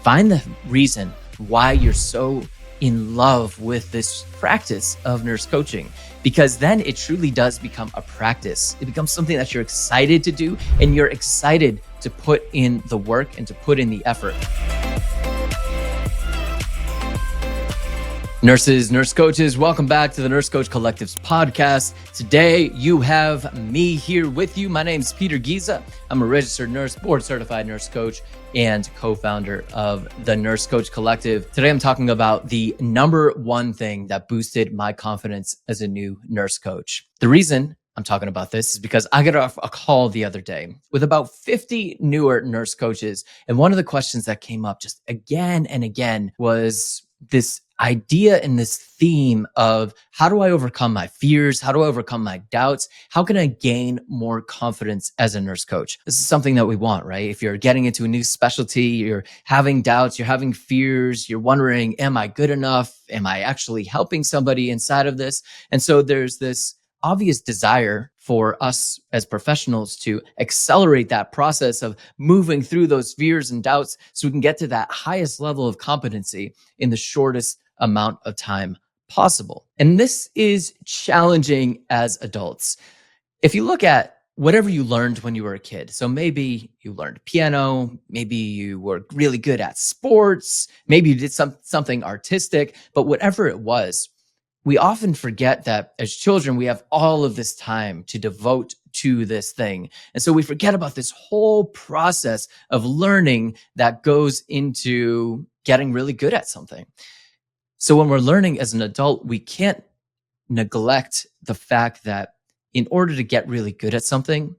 Find the reason why you're so in love with this practice of nurse coaching, because then it truly does become a practice. It becomes something that you're excited to do, and you're excited to put in the work and to put in the effort. Nurses, nurse coaches, welcome back to the Nurse Coach Collective's podcast. Today, you have me here with you. My name is Peter Giza. I'm a registered nurse, board certified nurse coach, and co-founder of the Nurse Coach Collective. Today, I'm talking about the number one thing that boosted my confidence as a new nurse coach. The reason I'm talking about this is because I got a call the other day with about 50 newer nurse coaches. And one of the questions that came up just again and again was this idea and this theme of, how do I overcome my fears? How do I overcome my doubts? How can I gain more confidence as a nurse coach? This is something that we want, right? If you're getting into a new specialty, you're having doubts, you're having fears, you're wondering, am I good enough? Am I actually helping somebody inside of this? And so there's this obvious desire for us as professionals to accelerate that process of moving through those fears and doubts so we can get to that highest level of competency in the shortest amount of time possible. And this is challenging as adults. If you look at whatever you learned when you were a kid, so maybe you learned piano, maybe you were really good at sports, maybe you did something artistic, but whatever it was, we often forget that as children, we have all of this time to devote to this thing. And so we forget about this whole process of learning that goes into getting really good at something. So when we're learning as an adult, we can't neglect the fact that in order to get really good at something,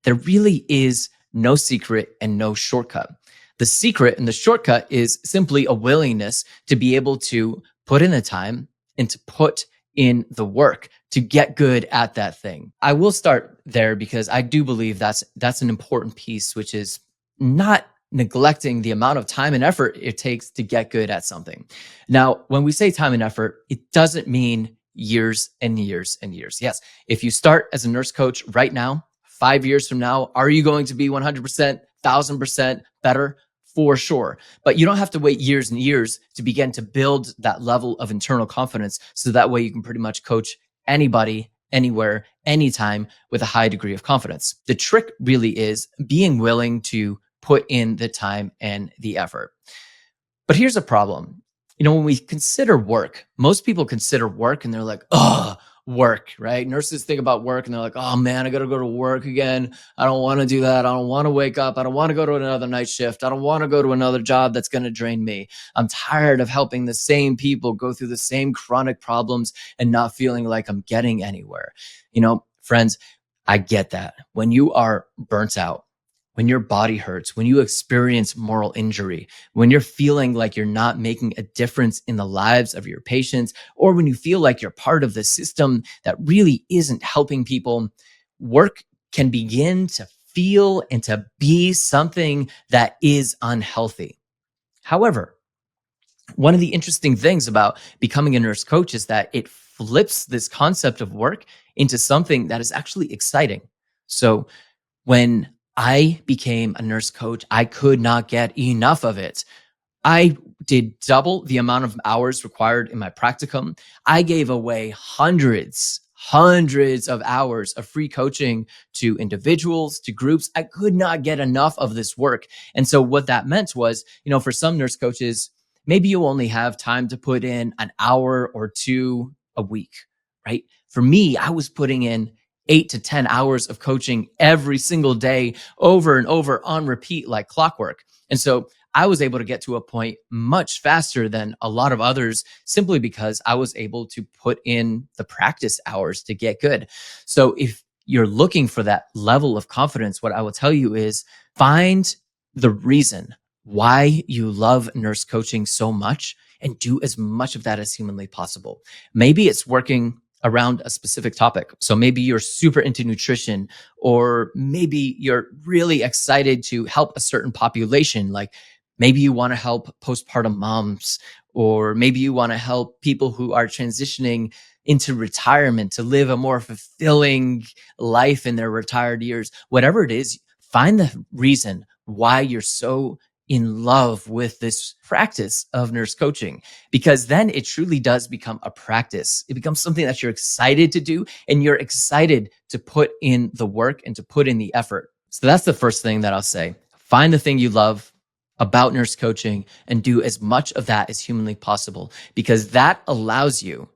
there really is no secret and no shortcut. The secret and the shortcut is simply a willingness to be able to put in the time and to put in the work to get good at that thing. I will start there because I do believe that's an important piece, which is not neglecting the amount of time and effort it takes to get good at something. Now, when we say time and effort, it doesn't mean years and years and years. Yes, if you start as a nurse coach right now, 5 years from now, are you going to be 100%, 1000% better? For sure. But you don't have to wait years and years to begin to build that level of internal confidence. So that way you can pretty much coach anybody, anywhere, anytime with a high degree of confidence. The trick really is being willing to put in the time and the effort. But here's a problem. When we consider work, most people consider work and they're like, oh, work, right? Nurses think about work and they're like, oh man, I got to go to work again. I don't want to do that. I don't want to wake up. I don't want to go to another night shift. I don't want to go to another job that's going to drain me. I'm tired of helping the same people go through the same chronic problems and not feeling like I'm getting anywhere. Friends, I get that. When you are burnt out, when your body hurts, when you experience moral injury, when you're feeling like you're not making a difference in the lives of your patients, or when you feel like you're part of the system that really isn't helping people, work can begin to feel and to be something that is unhealthy. However, one of the interesting things about becoming a nurse coach is that it flips this concept of work into something that is actually exciting. So when I became a nurse coach, I could not get enough of it. I did double the amount of hours required in my practicum. I gave away hundreds of hours of free coaching to individuals, to groups. I could not get enough of this work. And so what that meant was, for some nurse coaches, maybe you only have time to put in an hour or two a week, right? For me, I was putting in 8 to 10 hours of coaching every single day, over and over on repeat like clockwork. And so I was able to get to a point much faster than a lot of others simply because I was able to put in the practice hours to get good. So if you're looking for that level of confidence, what I will tell you is find the reason why you love nurse coaching so much and do as much of that as humanly possible. Maybe it's working around a specific topic. So maybe you're super into nutrition, or maybe you're really excited to help a certain population. Like maybe you want to help postpartum moms, or maybe you want to help people who are transitioning into retirement to live a more fulfilling life in their retired years. Whatever it is, find the reason why you're so in love with this practice of nurse coaching, because then it truly does become a practice. It becomes something that you're excited to do, and you're excited to put in the work and to put in the effort. So that's the first thing that I'll say. Find the thing you love about nurse coaching and do as much of that as humanly possible, because that allows you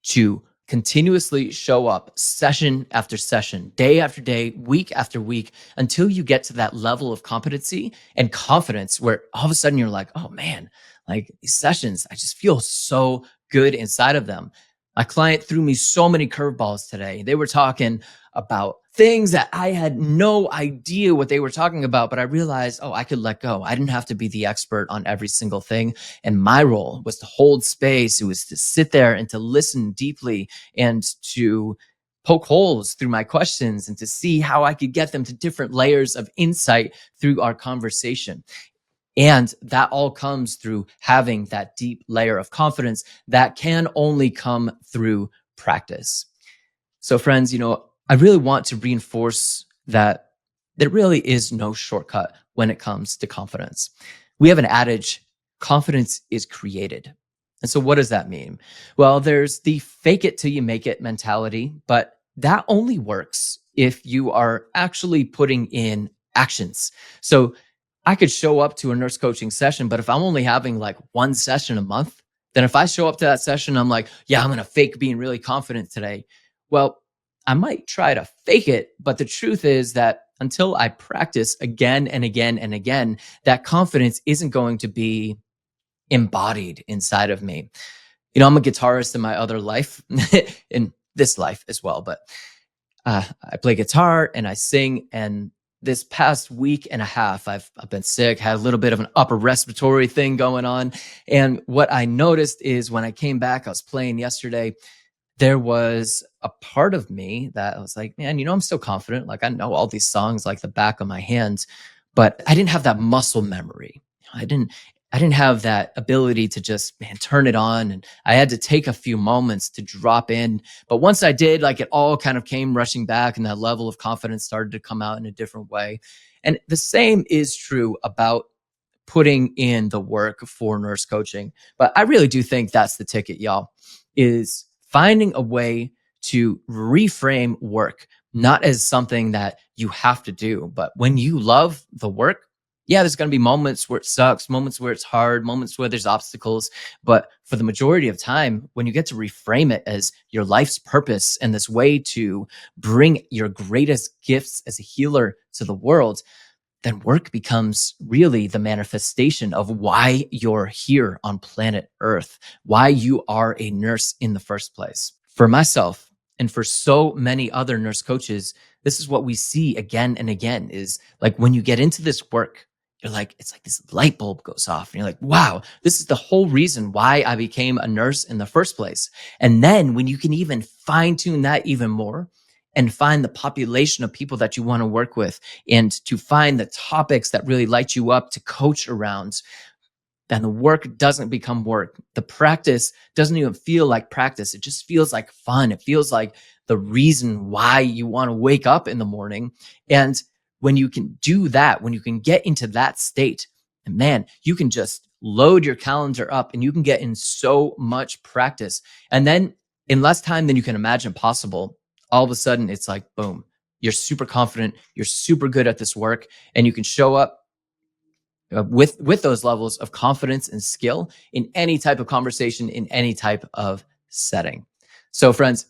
to continuously show up session after session, day after day, week after week, until you get to that level of competency and confidence where all of a sudden you're like, oh man, like these sessions, I just feel so good inside of them. My client threw me so many curveballs today. They were talking about things that I had no idea what they were talking about, but I realized, oh, I could let go. I didn't have to be the expert on every single thing. And my role was to hold space. It was to sit there and to listen deeply and to poke holes through my questions and to see how I could get them to different layers of insight through our conversation. And that all comes through having that deep layer of confidence that can only come through practice. So, friends, I really want to reinforce that there really is no shortcut when it comes to confidence. We have an adage: confidence is created. And so, what does that mean? Well, there's the fake it till you make it mentality, but that only works if you are actually putting in actions. So, I could show up to a nurse coaching session, but if I'm only having like one session a month, then if I show up to that session, I'm like, yeah, I'm going to fake being really confident today. Well, I might try to fake it, but the truth is that until I practice again and again and again, that confidence isn't going to be embodied inside of me. I'm a guitarist in my other life, in this life as well, but I play guitar and I sing. And this past week and a half, I've been sick, had a little bit of an upper respiratory thing going on. And what I noticed is when I came back, I was playing yesterday, there was a part of me that I was like, man, I'm still confident. Like I know all these songs like the back of my hands, but I didn't have that muscle memory. I didn't I didn't have that ability to just, man, turn it on. And I had to take a few moments to drop in. But once I did, like it all kind of came rushing back and that level of confidence started to come out in a different way. And the same is true about putting in the work for nurse coaching. But I really do think that's the ticket, y'all, is finding a way to reframe work, not as something that you have to do, but when you love the work, yeah, there's going to be moments where it sucks, moments where it's hard, moments where there's obstacles. But for the majority of time, when you get to reframe it as your life's purpose and this way to bring your greatest gifts as a healer to the world, then work becomes really the manifestation of why you're here on planet Earth, why you are a nurse in the first place. For myself and for so many other nurse coaches, this is what we see again and again is like when you get into this work, you're like, it's like this light bulb goes off and you're like, wow, this is the whole reason why I became a nurse in the first place. And then when you can even fine tune that even more, and find the population of people that you want to work with and to find the topics that really light you up to coach around, then the work doesn't become work. The practice doesn't even feel like practice. It just feels like fun. It feels like the reason why you want to wake up in the morning. And when you can do that, when you can get into that state, and man, you can just load your calendar up and you can get in so much practice. And then in less time than you can imagine possible, all of a sudden it's like, boom, you're super confident, you're super good at this work, and you can show up with those levels of confidence and skill in any type of conversation, in any type of setting. So friends,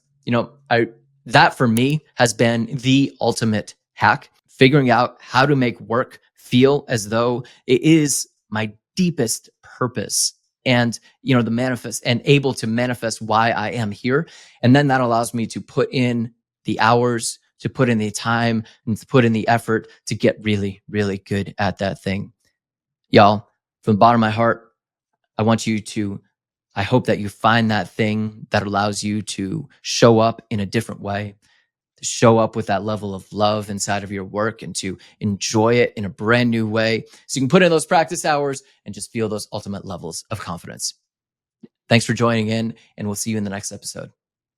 I that for me has been the ultimate hack, figuring out how to make work feel as though it is my deepest purpose and the manifest and able to manifest why I am here. And then that allows me to put in the hours, to put in the time, and to put in the effort to get really, really good at that thing. Y'all, from the bottom of my heart, I hope that you find that thing that allows you to show up in a different way, to show up with that level of love inside of your work and to enjoy it in a brand new way. So you can put in those practice hours and just feel those ultimate levels of confidence. Thanks for joining in, and we'll see you in the next episode.